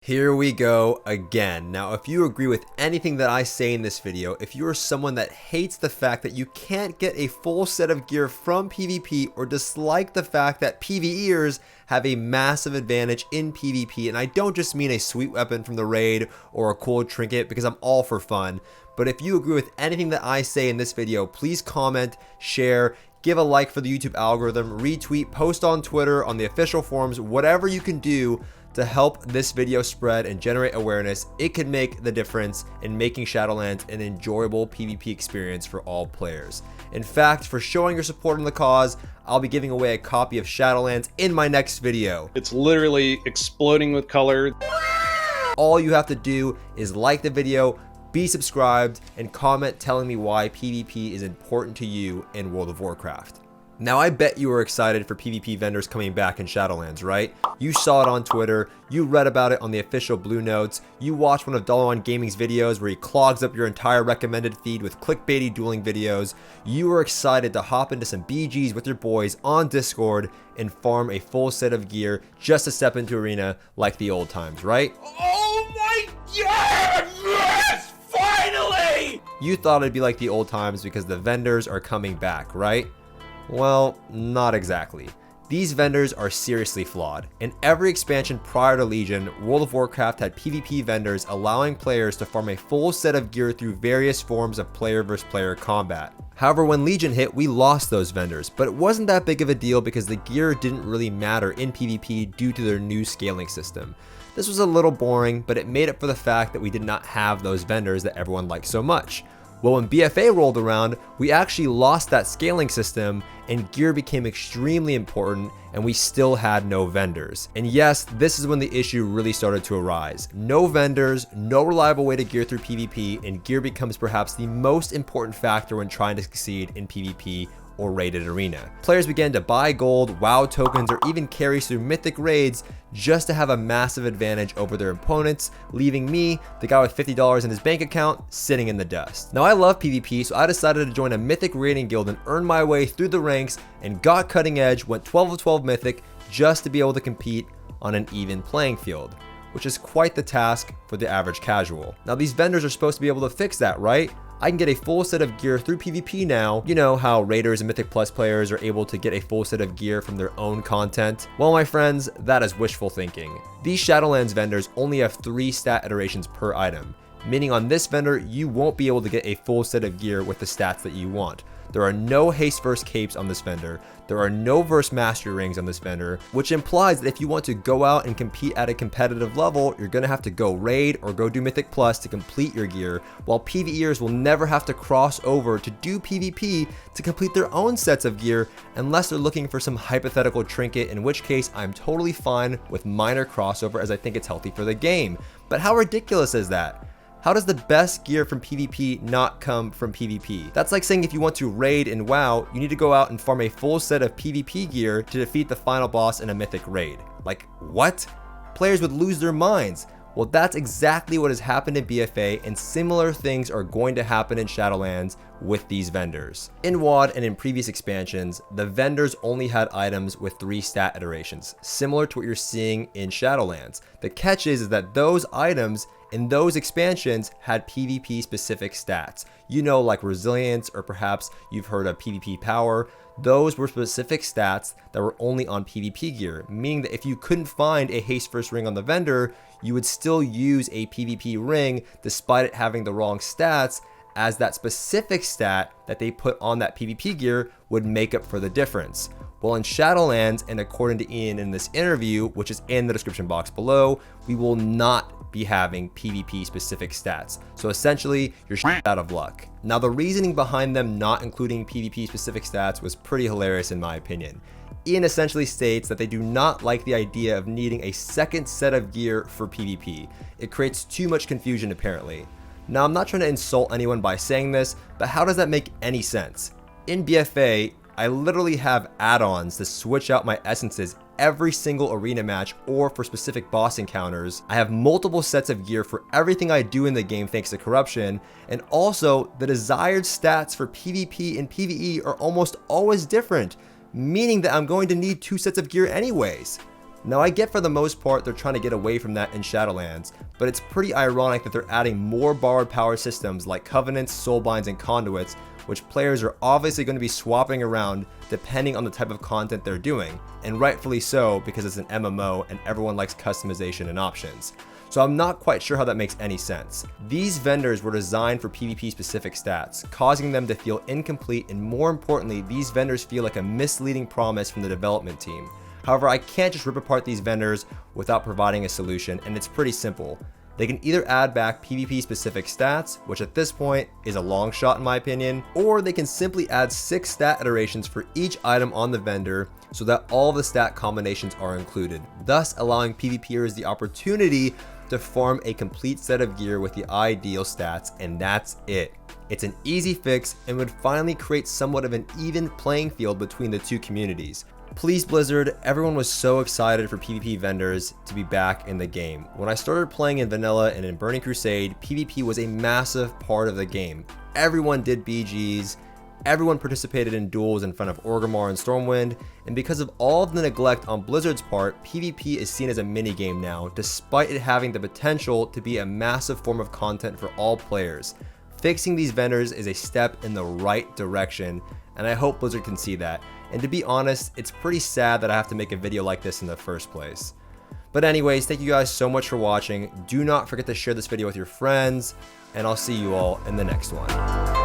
Here we go again. Now, if you agree with anything that I say in this video, if you are someone that hates the fact that you can't get a full set of gear from PvP or dislike the fact that PvEers have a massive advantage in PvP, and I don't just mean a sweet weapon from the raid or a cool trinket because I'm all for fun, but if you agree with anything that I say in this video, please comment, share, give a like for the YouTube algorithm, retweet, post on Twitter, on the official forums, whatever you can do to help this video spread and generate awareness. It could make the difference in making Shadowlands an enjoyable PvP experience for all players. In fact, for showing your support on the cause, I'll be giving away a copy of Shadowlands in my next video. It's literally exploding with color. All you have to do is like the video, be subscribed, and comment telling me why PvP is important to you in World of Warcraft. Now, I bet you were excited for PvP vendors coming back in Shadowlands, right? You saw it on Twitter, you read about it on the official Blue Notes, you watched one of Dollar Gaming's videos where he clogs up your entire recommended feed with clickbaity dueling videos. You were excited to hop into some BGs with your boys on Discord and farm a full set of gear just to step into Arena like the old times, right? Oh my god! Yes! Finally! You thought it'd be like the old times because the vendors are coming back, right? Well, not exactly. These vendors are seriously flawed. In every expansion prior to Legion, World of Warcraft had PvP vendors allowing players to farm a full set of gear through various forms of player versus player combat. However, when Legion hit, we lost those vendors, but it wasn't that big of a deal because the gear didn't really matter in PvP due to their new scaling system. This was a little boring, but it made up for the fact that we did not have those vendors that everyone liked so much. Well, when BFA rolled around, we actually lost that scaling system and gear became extremely important, and we still had no vendors. And yes, this is when the issue really started to arise. No vendors, no reliable way to gear through PvP, and gear becomes perhaps the most important factor when trying to succeed in PvP or raided arena. Players began to buy gold, WoW tokens, or even carries through mythic raids just to have a massive advantage over their opponents, leaving me, the guy with $50 in his bank account, sitting in the dust. Now, I love PvP, so I decided to join a mythic raiding guild and earn my way through the ranks and got cutting edge, went 12 of 12 mythic just to be able to compete on an even playing field, which is quite the task for the average casual. Now, these vendors are supposed to be able to fix that, right? I can get a full set of gear through PvP now. You know how Raiders and Mythic Plus players are able to get a full set of gear from their own content? Well, my friends, that is wishful thinking. These Shadowlands vendors only have 3 stat iterations per item, meaning on this vendor, you won't be able to get a full set of gear with the stats that you want. There are no haste verse capes on this vendor. There are no verse mastery rings on this vendor, which implies that if you want to go out and compete at a competitive level, you're gonna have to go raid or go do Mythic Plus to complete your gear, while PvEers will never have to cross over to do PvP to complete their own sets of gear unless they're looking for some hypothetical trinket, in which case I'm totally fine with minor crossover as I think it's healthy for the game. But how ridiculous is that? How does the best gear from PvP not come from PvP? That's like saying if you want to raid in WoW, you need to go out and farm a full set of PvP gear to defeat the final boss in a mythic raid. Like, what? Players would lose their minds. Well, that's exactly what has happened in BFA, and similar things are going to happen in Shadowlands with these vendors. In WoD and in previous expansions, the vendors only had items with 3 stat iterations, similar to what you're seeing in Shadowlands. The catch is that those items in those expansions had PvP specific stats. You know, like resilience, or perhaps you've heard of PvP power. Those were specific stats that were only on PvP gear, meaning that if you couldn't find a haste first ring on the vendor, you would still use a PvP ring despite it having the wrong stats, as that specific stat that they put on that PvP gear would make up for the difference. Well, in Shadowlands, and according to Ian in this interview, which is in the description box below, we will not be having PvP specific stats. So essentially, you're out of luck. Now, the reasoning behind them not including PvP specific stats was pretty hilarious in my opinion. Ian essentially states that they do not like the idea of needing a second set of gear for PvP. It creates too much confusion apparently. Now, I'm not trying to insult anyone by saying this, but how does that make any sense? In BFA, I literally have add-ons to switch out my essences every single arena match or for specific boss encounters. I have multiple sets of gear for everything I do in the game thanks to corruption, and also the desired stats for PvP and PvE are almost always different, meaning that I'm going to need 2 sets of gear anyways. Now I get for the most part they're trying to get away from that in Shadowlands, but it's pretty ironic that they're adding more borrowed power systems like Covenants, Soulbinds, and Conduits, which players are obviously going to be swapping around depending on the type of content they're doing, and rightfully so because it's an MMO and everyone likes customization and options. So I'm not quite sure how that makes any sense. These vendors were designed for PvP specific stats, causing them to feel incomplete, and more importantly, these vendors feel like a misleading promise from the development team. However, I can't just rip apart these vendors without providing a solution, and it's pretty simple. They can either add back PvP specific stats, which at this point is a long shot in my opinion, or they can simply add 6 stat iterations for each item on the vendor so that all the stat combinations are included, thus allowing PvPers the opportunity to farm a complete set of gear with the ideal stats, and that's it. It's an easy fix and would finally create somewhat of an even playing field between the two communities. Please Blizzard, everyone was so excited for PvP vendors to be back in the game. When I started playing in Vanilla and in Burning Crusade, PvP was a massive part of the game. Everyone did BGs, everyone participated in duels in front of Orgrimmar and Stormwind, and because of all of the neglect on Blizzard's part, PvP is seen as a minigame now, despite it having the potential to be a massive form of content for all players. Fixing these vendors is a step in the right direction, and I hope Blizzard can see that. And to be honest, it's pretty sad that I have to make a video like this in the first place. But anyways, thank you guys so much for watching. Do not forget to share this video with your friends, and I'll see you all in the next one.